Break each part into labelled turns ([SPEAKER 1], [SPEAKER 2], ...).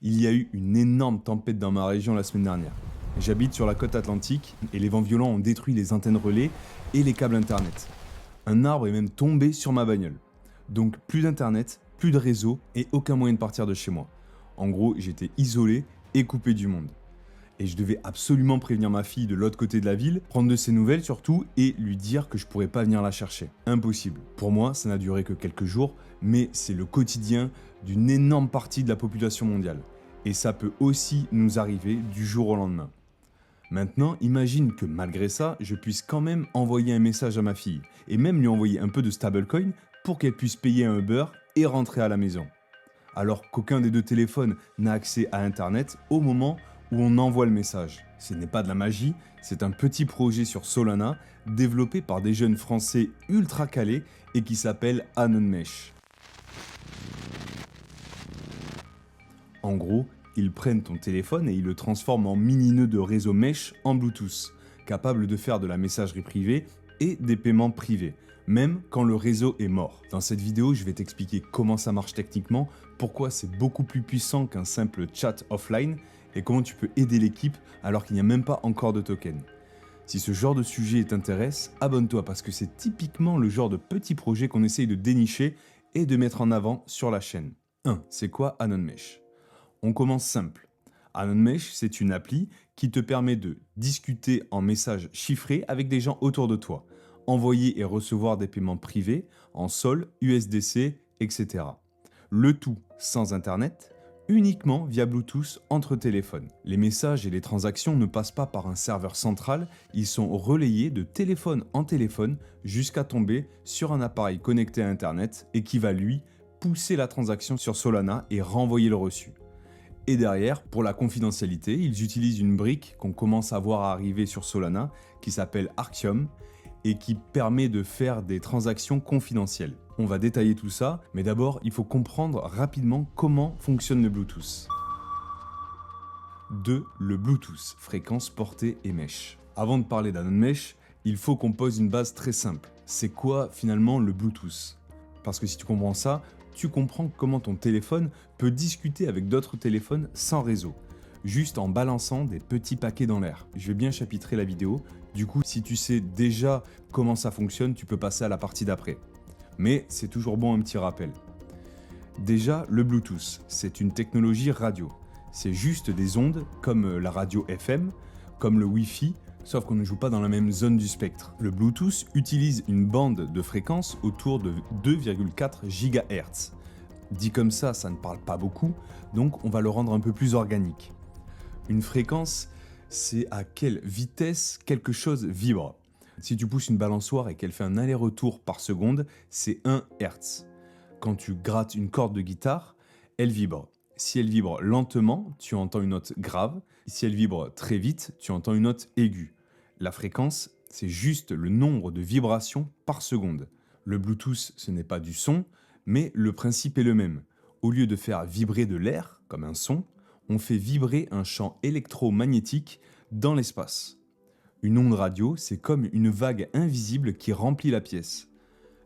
[SPEAKER 1] Il y a eu une énorme tempête dans ma région la semaine dernière. J'habite sur la côte atlantique et les vents violents ont détruit les antennes relais et les câbles internet. Un arbre est même tombé sur ma bagnole. Donc plus d'internet, plus de réseau et aucun moyen de partir de chez moi. En gros, j'étais isolé et coupé du monde. Et je devais absolument prévenir ma fille de l'autre côté de la ville, prendre de ses nouvelles surtout, et lui dire que je pourrais pas venir la chercher. Impossible. Pour moi, ça n'a duré que quelques jours, mais c'est le quotidien d'une énorme partie de la population mondiale. Et ça peut aussi nous arriver du jour au lendemain. Maintenant, imagine que malgré ça, je puisse quand même envoyer un message à ma fille, et même lui envoyer un peu de stablecoin pour qu'elle puisse payer un Uber et rentrer à la maison. Alors qu'aucun des deux téléphones n'a accès à Internet au moment où on envoie le message. Ce n'est pas de la magie, c'est un petit projet sur Solana développé par des jeunes français ultra calés et qui s'appelle AnonMesh. En gros, ils prennent ton téléphone et ils le transforment en mini-nœud de réseau mesh en Bluetooth, capable de faire de la messagerie privée et des paiements privés, même quand le réseau est mort. Dans cette vidéo, je vais t'expliquer comment ça marche techniquement, pourquoi c'est beaucoup plus puissant qu'un simple chat offline et comment tu peux aider l'équipe alors qu'il n'y a même pas encore de token. Si ce genre de sujet t'intéresse, abonne-toi parce que c'est typiquement le genre de petit projet qu'on essaye de dénicher et de mettre en avant sur la chaîne. 1. C'est quoi AnonMesh ? On commence simple. AnonMesh, c'est une appli qui te permet de discuter en messages chiffrés avec des gens autour de toi, envoyer et recevoir des paiements privés en Sol, USDC, etc. Le tout sans Internet, uniquement via Bluetooth entre téléphones. Les messages et les transactions ne passent pas par un serveur central, ils sont relayés de téléphone en téléphone jusqu'à tomber sur un appareil connecté à Internet et qui va lui pousser la transaction sur Solana et renvoyer le reçu. Et derrière, pour la confidentialité, ils utilisent une brique qu'on commence à voir arriver sur Solana qui s'appelle Arcium et qui permet de faire des transactions confidentielles. On va détailler tout ça, mais d'abord, il faut comprendre rapidement comment fonctionne le Bluetooth. 2. Le Bluetooth, fréquence, portée et mesh. Avant de parler d'AnonMesh, il faut qu'on pose une base très simple. C'est quoi finalement le Bluetooth ? Parce que si tu comprends ça, tu comprends comment ton téléphone peut discuter avec d'autres téléphones sans réseau, juste en balançant des petits paquets dans l'air. Je vais bien chapitrer la vidéo, du coup si tu sais déjà comment ça fonctionne, tu peux passer à la partie d'après. Mais c'est toujours bon un petit rappel. Déjà, le Bluetooth, c'est une technologie radio. C'est juste des ondes comme la radio FM, comme le Wi-Fi, sauf qu'on ne joue pas dans la même zone du spectre. Le Bluetooth utilise une bande de fréquence autour de 2,4 GHz. Dit comme ça ne parle pas beaucoup, donc on va le rendre un peu plus organique. Une fréquence, c'est à quelle vitesse quelque chose vibre. Si tu pousses une balançoire et qu'elle fait un aller-retour par seconde, c'est 1 Hz. Quand tu grattes une corde de guitare, elle vibre. Si elle vibre lentement, tu entends une note grave. Si elle vibre très vite, tu entends une note aiguë. La fréquence, c'est juste le nombre de vibrations par seconde. Le Bluetooth, ce n'est pas du son, mais le principe est le même. Au lieu de faire vibrer de l'air, comme un son, on fait vibrer un champ électromagnétique dans l'espace. Une onde radio, c'est comme une vague invisible qui remplit la pièce.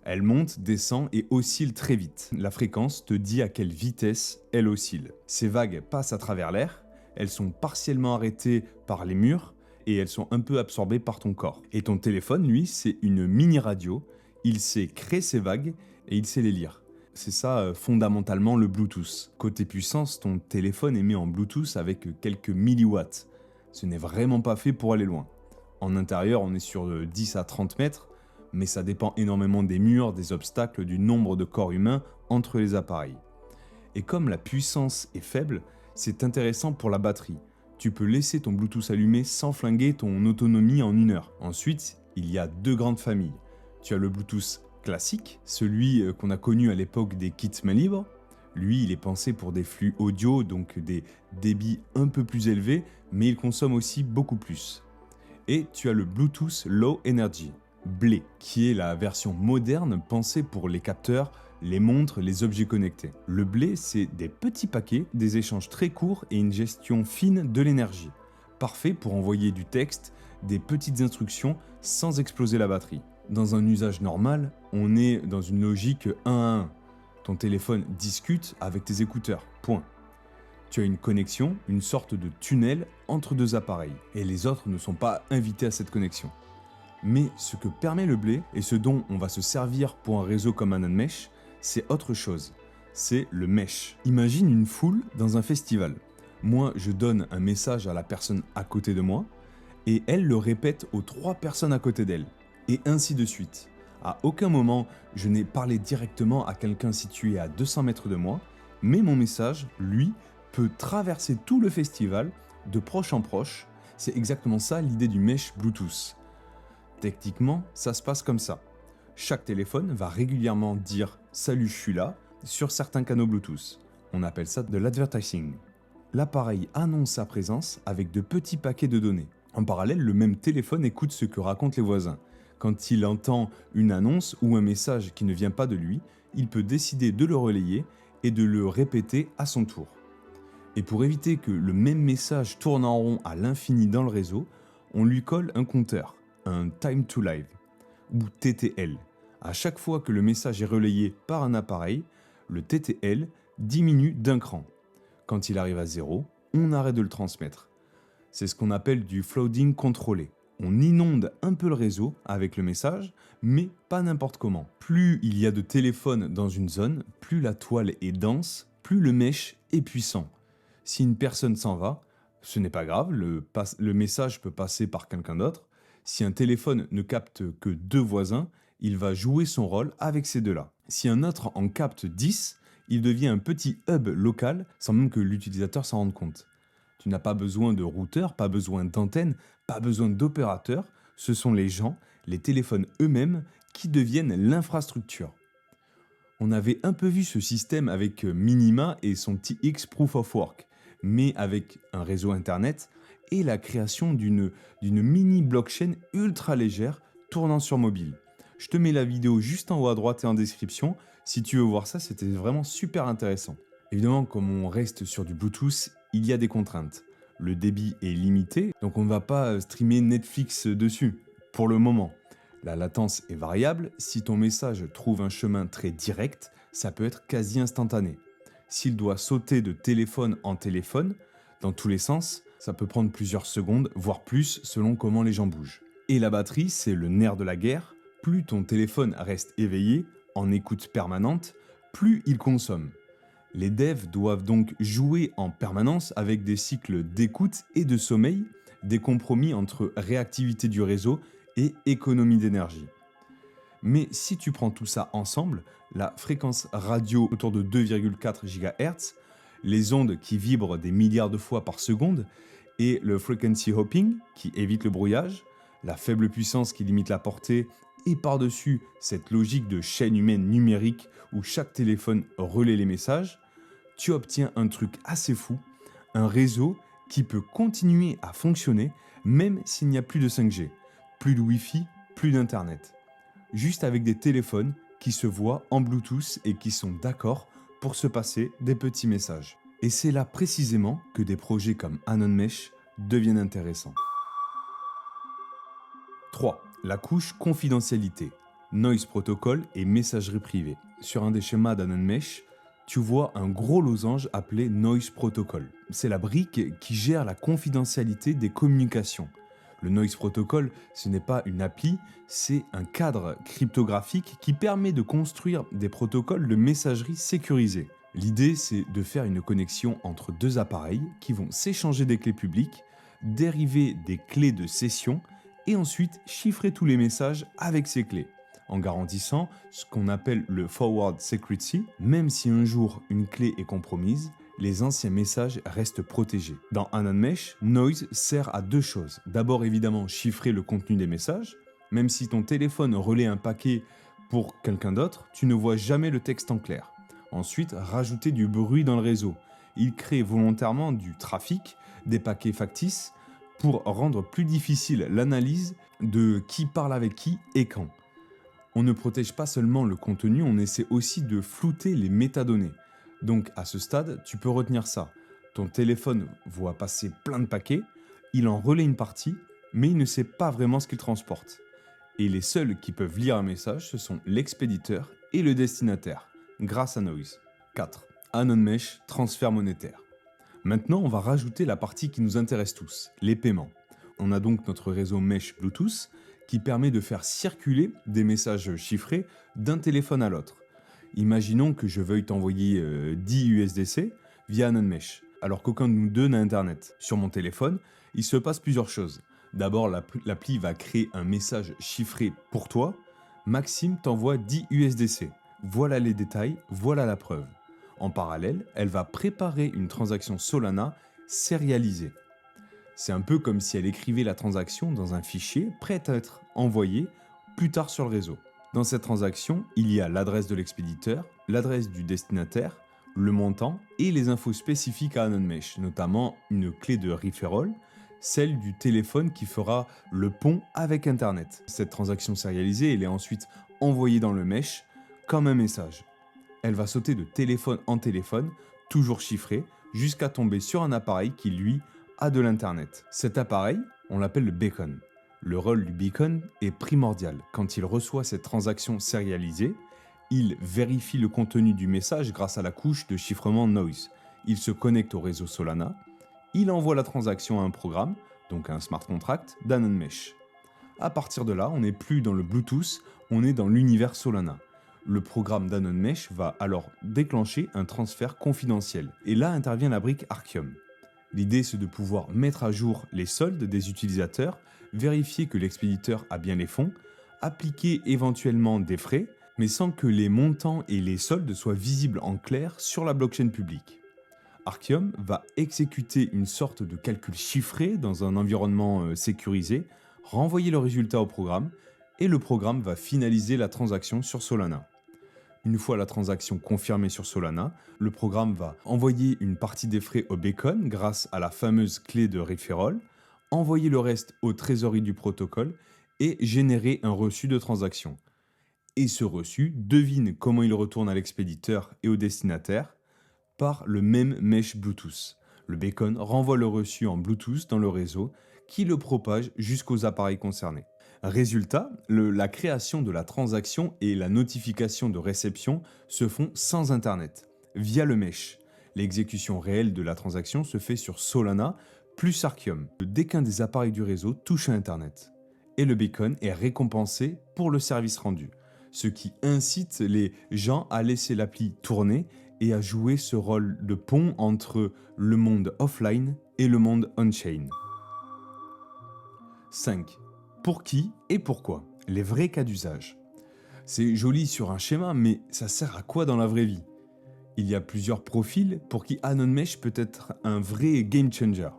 [SPEAKER 1] Elle monte, descend et oscille très vite. La fréquence te dit à quelle vitesse elle oscille. Ces vagues passent à travers l'air, elles sont partiellement arrêtées par les murs et elles sont un peu absorbées par ton corps. Et ton téléphone, lui, c'est une mini-radio. Il sait créer ces vagues et il sait les lire. C'est ça fondamentalement le Bluetooth. Côté puissance, ton téléphone émet en Bluetooth avec quelques milliwatts. Ce n'est vraiment pas fait pour aller loin. En intérieur, on est sur 10 à 30 mètres, mais ça dépend énormément des murs, des obstacles, du nombre de corps humains entre les appareils. Et comme la puissance est faible, c'est intéressant pour la batterie. Tu peux laisser ton Bluetooth allumé sans flinguer ton autonomie en 1 heure. Ensuite, il y a 2 grandes familles. Tu as le Bluetooth classique, celui qu'on a connu à l'époque des kits main libre. Lui, il est pensé pour des flux audio, donc des débits un peu plus élevés, mais il consomme aussi beaucoup plus. Et tu as le Bluetooth Low Energy, BLE, qui est la version moderne pensée pour les capteurs, les montres, les objets connectés. Le BLE, c'est des petits paquets, des échanges très courts et une gestion fine de l'énergie. Parfait pour envoyer du texte, des petites instructions sans exploser la batterie. Dans un usage normal, on est dans une logique 1 à 1. Ton téléphone discute avec tes écouteurs, point. Tu as une connexion, une sorte de tunnel entre deux appareils, et les autres ne sont pas invités à cette connexion. Mais ce que permet le blé, et ce dont on va se servir pour un réseau comme Anon Mesh, c'est autre chose. C'est le mesh. Imagine une foule dans un festival. Moi, je donne un message à la personne à côté de moi, et elle le répète aux 3 personnes à côté d'elle. Et ainsi de suite. À aucun moment, je n'ai parlé directement à quelqu'un situé à 200 mètres de moi, mais mon message, lui, peut traverser tout le festival, de proche en proche. C'est exactement ça l'idée du mesh Bluetooth. Techniquement, ça se passe comme ça. Chaque téléphone va régulièrement dire « Salut, je suis là » sur certains canaux Bluetooth. On appelle ça de l'advertising. L'appareil annonce sa présence avec de petits paquets de données. En parallèle, le même téléphone écoute ce que racontent les voisins. Quand il entend une annonce ou un message qui ne vient pas de lui, il peut décider de le relayer et de le répéter à son tour. Et pour éviter que le même message tourne en rond à l'infini dans le réseau, on lui colle un compteur, un Time to Live, ou TTL. À chaque fois que le message est relayé par un appareil, le TTL diminue d'un cran. Quand il arrive à 0, on arrête de le transmettre. C'est ce qu'on appelle du flooding contrôlé. On inonde un peu le réseau avec le message, mais pas n'importe comment. Plus il y a de téléphones dans une zone, plus la toile est dense, plus le mesh est puissant. Si une personne s'en va, ce n'est pas grave, le message peut passer par quelqu'un d'autre. Si un téléphone ne capte que 2 voisins, il va jouer son rôle avec ces 2-là. Si un autre en capte 10, il devient un petit hub local sans même que l'utilisateur s'en rende compte. Tu n'as pas besoin de routeur, pas besoin d'antenne, pas besoin d'opérateur. Ce sont les gens, les téléphones eux-mêmes, qui deviennent l'infrastructure. On avait un peu vu ce système avec Minima et son TX Proof of Work, mais avec un réseau internet et la création d'une mini blockchain ultra légère tournant sur mobile. Je te mets la vidéo juste en haut à droite et en description. Si tu veux voir ça, c'était vraiment super intéressant. Évidemment, comme on reste sur du Bluetooth, il y a des contraintes. Le débit est limité, donc on ne va pas streamer Netflix dessus, pour le moment. La latence est variable, si ton message trouve un chemin très direct, ça peut être quasi instantané. S'il doit sauter de téléphone en téléphone, dans tous les sens, ça peut prendre plusieurs secondes, voire plus, selon comment les gens bougent. Et la batterie, c'est le nerf de la guerre. Plus ton téléphone reste éveillé, en écoute permanente, plus il consomme. Les devs doivent donc jouer en permanence avec des cycles d'écoute et de sommeil, des compromis entre réactivité du réseau et économie d'énergie. Mais si tu prends tout ça ensemble, la fréquence radio autour de 2,4 GHz, les ondes qui vibrent des milliards de fois par seconde, et le frequency hopping qui évite le brouillage, la faible puissance qui limite la portée, et par-dessus cette logique de chaîne humaine numérique où chaque téléphone relaie les messages, tu obtiens un truc assez fou, un réseau qui peut continuer à fonctionner même s'il n'y a plus de 5G, plus de Wi-Fi, plus d'Internet. Juste avec des téléphones qui se voient en Bluetooth et qui sont d'accord pour se passer des petits messages. Et c'est là précisément que des projets comme Anon Mesh deviennent intéressants. 3. La couche confidentialité, noise protocol et messagerie privée. Sur un des schémas d'Anon Mesh, tu vois un gros losange appelé noise protocol. C'est la brique qui gère la confidentialité des communications. Le noise protocol, ce n'est pas une appli, c'est un cadre cryptographique qui permet de construire des protocoles de messagerie sécurisés. L'idée, c'est de faire une connexion entre 2 appareils qui vont s'échanger des clés publiques, dériver des clés de session et ensuite chiffrer tous les messages avec ces clés, en garantissant ce qu'on appelle le forward secrecy. Même si un jour une clé est compromise, les anciens messages restent protégés. Dans Anon Mesh, Noise sert à 2 choses. D'abord évidemment chiffrer le contenu des messages. Même si ton téléphone relaie un paquet pour quelqu'un d'autre, tu ne vois jamais le texte en clair. Ensuite, rajouter du bruit dans le réseau. Il crée volontairement du trafic, des paquets factices, pour rendre plus difficile l'analyse de qui parle avec qui et quand. On ne protège pas seulement le contenu, on essaie aussi de flouter les métadonnées. Donc à ce stade, tu peux retenir ça. Ton téléphone voit passer plein de paquets, il en relaie une partie, mais il ne sait pas vraiment ce qu'il transporte. Et les seuls qui peuvent lire un message, ce sont l'expéditeur et le destinataire, grâce à Noise. 4. Anon Mesh, transfert monétaire. Maintenant, on va rajouter la partie qui nous intéresse tous, les paiements. On a donc notre réseau Mesh Bluetooth qui permet de faire circuler des messages chiffrés d'un téléphone à l'autre. Imaginons que je veuille t'envoyer 10 USDC via AnonMesh, alors qu'aucun de nous deux n'a Internet. Sur mon téléphone, il se passe plusieurs choses. D'abord, l'appli va créer un message chiffré pour toi. Maxime t'envoie 10 USDC. Voilà les détails, voilà la preuve. En parallèle, elle va préparer une transaction Solana sérialisée. C'est un peu comme si elle écrivait la transaction dans un fichier prêt à être envoyé plus tard sur le réseau. Dans cette transaction, il y a l'adresse de l'expéditeur, l'adresse du destinataire, le montant et les infos spécifiques à AnonMesh, notamment une clé de referral, celle du téléphone qui fera le pont avec Internet. Cette transaction sérialisée, elle est ensuite envoyée dans le mesh comme un message. Elle va sauter de téléphone en téléphone, toujours chiffré, jusqu'à tomber sur un appareil qui, lui, a de l'Internet. Cet appareil, on l'appelle le beacon. Le rôle du beacon est primordial. Quand il reçoit cette transaction sérialisée, il vérifie le contenu du message grâce à la couche de chiffrement noise. Il se connecte au réseau Solana, il envoie la transaction à un programme, donc à un smart contract, d'AnonMesh. À partir de là, on n'est plus dans le Bluetooth, on est dans l'univers Solana. Le programme d'AnonMesh va alors déclencher un transfert confidentiel. Et là intervient la brique Archium. L'idée, c'est de pouvoir mettre à jour les soldes des utilisateurs, vérifier que l'expéditeur a bien les fonds, appliquer éventuellement des frais, mais sans que les montants et les soldes soient visibles en clair sur la blockchain publique. Archium va exécuter une sorte de calcul chiffré dans un environnement sécurisé, renvoyer le résultat au programme, et le programme va finaliser la transaction sur Solana. Une fois la transaction confirmée sur Solana, le programme va envoyer une partie des frais au beacon grâce à la fameuse clé de referral, envoyer le reste aux trésoreries du protocole et générer un reçu de transaction. Et ce reçu devine comment il retourne à l'expéditeur et au destinataire par le même mesh Bluetooth. Le beacon renvoie le reçu en Bluetooth dans le réseau qui le propage jusqu'aux appareils concernés. Résultat, la création de la transaction et la notification de réception se font sans Internet, via le mesh. L'exécution réelle de la transaction se fait sur Solana plus Archium, dès qu'un des appareils du réseau touche à Internet. Et le beacon est récompensé pour le service rendu, ce qui incite les gens à laisser l'appli tourner et à jouer ce rôle de pont entre le monde offline et le monde on-chain. 5. Pour qui et pourquoi? Les vrais cas d'usage. C'est joli sur un schéma, mais ça sert à quoi dans la vraie vie? Il y a plusieurs profils pour qui AnonMesh peut être un vrai game changer.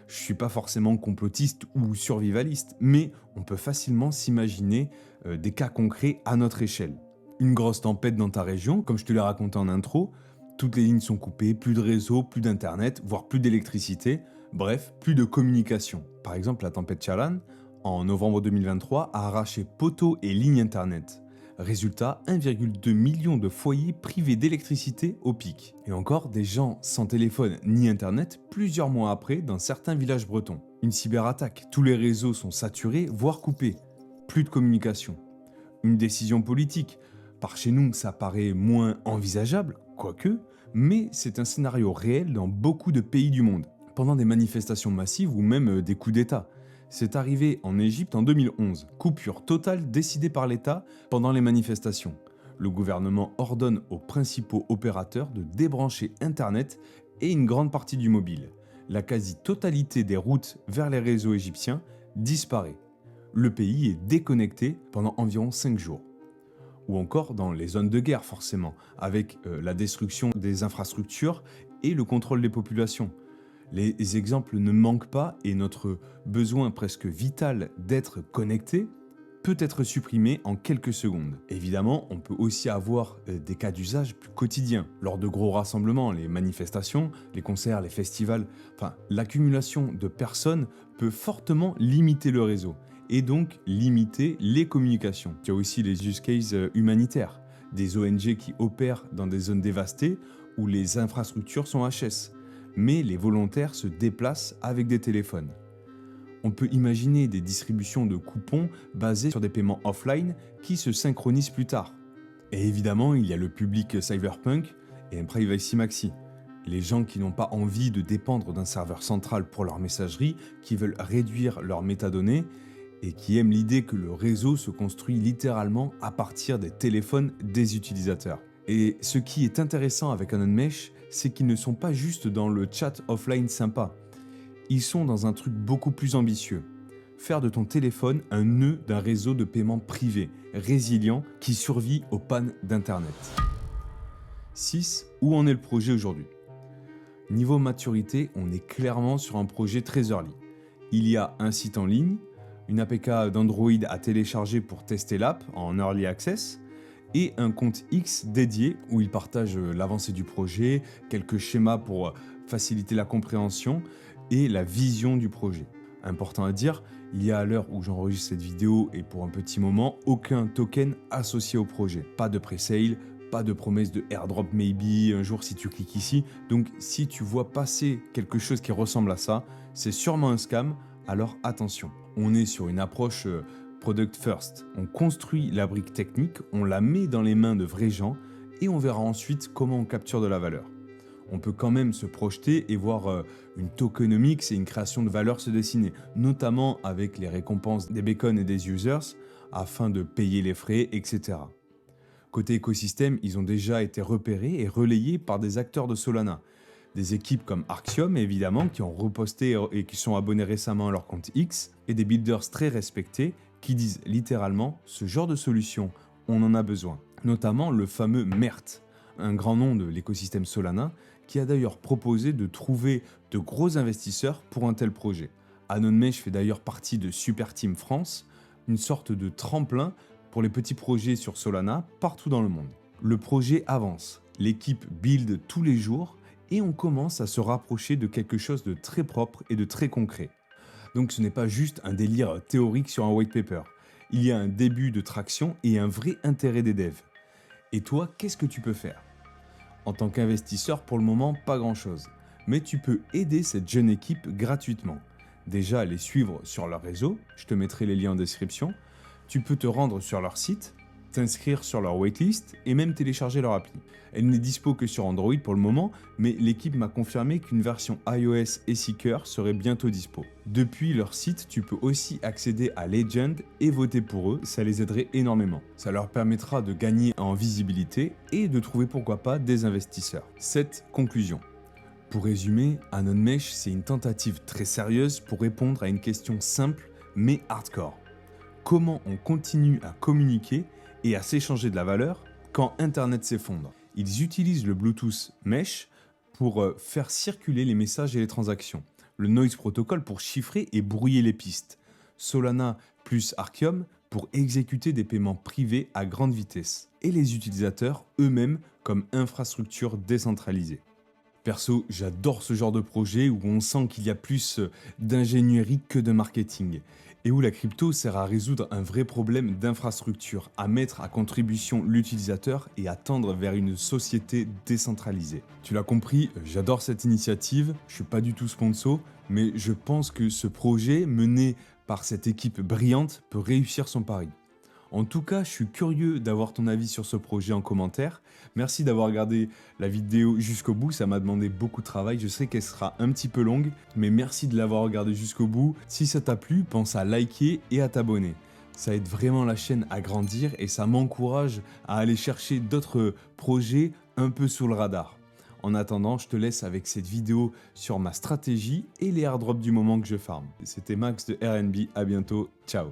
[SPEAKER 1] Je suis pas forcément complotiste ou survivaliste, mais on peut facilement s'imaginer des cas concrets à notre échelle. Une grosse tempête dans ta région, comme je te l'ai raconté en intro, toutes les lignes sont coupées, plus de réseau, plus d'internet, voire plus d'électricité, bref, plus de communication. Par exemple, la tempête Chalan, en novembre 2023, a arraché poteaux et lignes internet. Résultat, 1,2 million de foyers privés d'électricité au pic. Et encore, des gens sans téléphone ni internet plusieurs mois après dans certains villages bretons. Une cyberattaque, tous les réseaux sont saturés, voire coupés. Plus de communication. Une décision politique. Par chez nous, ça paraît moins envisageable, quoique, mais c'est un scénario réel dans beaucoup de pays du monde. Pendant des manifestations massives ou même des coups d'État. C'est arrivé en Égypte en 2011, coupure totale décidée par l'État pendant les manifestations. Le gouvernement ordonne aux principaux opérateurs de débrancher Internet et une grande partie du mobile. La quasi-totalité des routes vers les réseaux égyptiens disparaît. Le pays est déconnecté pendant environ 5 jours. Ou encore dans les zones de guerre forcément, avec la destruction des infrastructures et le contrôle des populations. Les exemples ne manquent pas et notre besoin presque vital d'être connecté peut être supprimé en quelques secondes. Évidemment, on peut aussi avoir des cas d'usage plus quotidiens, lors de gros rassemblements, les manifestations, les concerts, les festivals, l'accumulation de personnes peut fortement limiter le réseau et donc limiter les communications. Il y a aussi les use cases humanitaires, des ONG qui opèrent dans des zones dévastées où les infrastructures sont HS. Mais les volontaires se déplacent avec des téléphones. On peut imaginer des distributions de coupons basées sur des paiements offline qui se synchronisent plus tard. Et évidemment, il y a le public cyberpunk et un privacy maxi. Les gens qui n'ont pas envie de dépendre d'un serveur central pour leur messagerie, qui veulent réduire leurs métadonnées et qui aiment l'idée que le réseau se construit littéralement à partir des téléphones des utilisateurs. Et ce qui est intéressant avec AnonMesh, c'est qu'ils ne sont pas juste dans le chat offline sympa. Ils sont dans un truc beaucoup plus ambitieux. Faire de ton téléphone un nœud d'un réseau de paiement privé, résilient, qui survit aux pannes d'Internet. 6. Où en est le projet aujourd'hui? Niveau maturité, on est clairement sur un projet très early. Il y a un site en ligne, une APK d'Android à télécharger pour tester l'app en early access, et un compte X dédié où il partage l'avancée du projet, quelques schémas pour faciliter la compréhension et la vision du projet. Important à dire, il y a à l'heure où j'enregistre cette vidéo et pour un petit moment, aucun token associé au projet. Pas de pre-sale, pas de promesse de airdrop maybe un jour si tu cliques ici. Donc si tu vois passer quelque chose qui ressemble à ça, c'est sûrement un scam, alors attention. On est sur une approche product first. On construit la brique technique, on la met dans les mains de vrais gens et on verra ensuite comment on capture de la valeur. On peut quand même se projeter et voir une tokenomics et une création de valeur se dessiner, notamment avec les récompenses des beacons et des users afin de payer les frais, etc. Côté écosystème, ils ont déjà été repérés et relayés par des acteurs de Solana. Des équipes comme Arxiom, évidemment, qui ont reposté et qui sont abonnés récemment à leur compte X, et des builders très respectés qui disent littéralement « ce genre de solution, on en a besoin ». Notamment le fameux MERT, un grand nom de l'écosystème Solana, qui a d'ailleurs proposé de trouver de gros investisseurs pour un tel projet. AnonMesh fait d'ailleurs partie de Super Team France, une sorte de tremplin pour les petits projets sur Solana partout dans le monde. Le projet avance, l'équipe build tous les jours et on commence à se rapprocher de quelque chose de très propre et de très concret. Donc ce n'est pas juste un délire théorique sur un white paper. Il y a un début de traction et un vrai intérêt des devs. Et toi, qu'est-ce que tu peux faire? En tant qu'investisseur, pour le moment, pas grand-chose. Mais tu peux aider cette jeune équipe gratuitement. Déjà, les suivre sur leur réseau, je te mettrai les liens en description. Tu peux te rendre sur leur site, t'inscrire sur leur waitlist et même télécharger leur appli. Elle n'est dispo que sur Android pour le moment, mais l'équipe m'a confirmé qu'une version iOS et Seeker serait bientôt dispo. Depuis leur site, tu peux aussi accéder à Legend et voter pour eux, ça les aiderait énormément. Ça leur permettra de gagner en visibilité et de trouver pourquoi pas des investisseurs. 7. Conclusion. Pour résumer, AnonMesh, c'est une tentative très sérieuse pour répondre à une question simple mais hardcore. Comment on continue à communiquer et à s'échanger de la valeur quand Internet s'effondre? Ils utilisent le Bluetooth Mesh pour faire circuler les messages et les transactions, le Noise Protocol pour chiffrer et brouiller les pistes, Solana plus Arxiom pour exécuter des paiements privés à grande vitesse, et les utilisateurs eux-mêmes comme infrastructure décentralisée. Perso, j'adore ce genre de projet où on sent qu'il y a plus d'ingénierie que de marketing et où la crypto sert à résoudre un vrai problème d'infrastructure, à mettre à contribution l'utilisateur et à tendre vers une société décentralisée. Tu l'as compris, j'adore cette initiative, je suis pas du tout sponsor, mais je pense que ce projet mené par cette équipe brillante peut réussir son pari. En tout cas, je suis curieux d'avoir ton avis sur ce projet en commentaire. Merci d'avoir regardé la vidéo jusqu'au bout, ça m'a demandé beaucoup de travail. Je sais qu'elle sera un petit peu longue, mais merci de l'avoir regardé jusqu'au bout. Si ça t'a plu, pense à liker et à t'abonner. Ça aide vraiment la chaîne à grandir et ça m'encourage à aller chercher d'autres projets un peu sous le radar. En attendant, je te laisse avec cette vidéo sur ma stratégie et les airdrops du moment que je farm. C'était Max de RNB, à bientôt, ciao.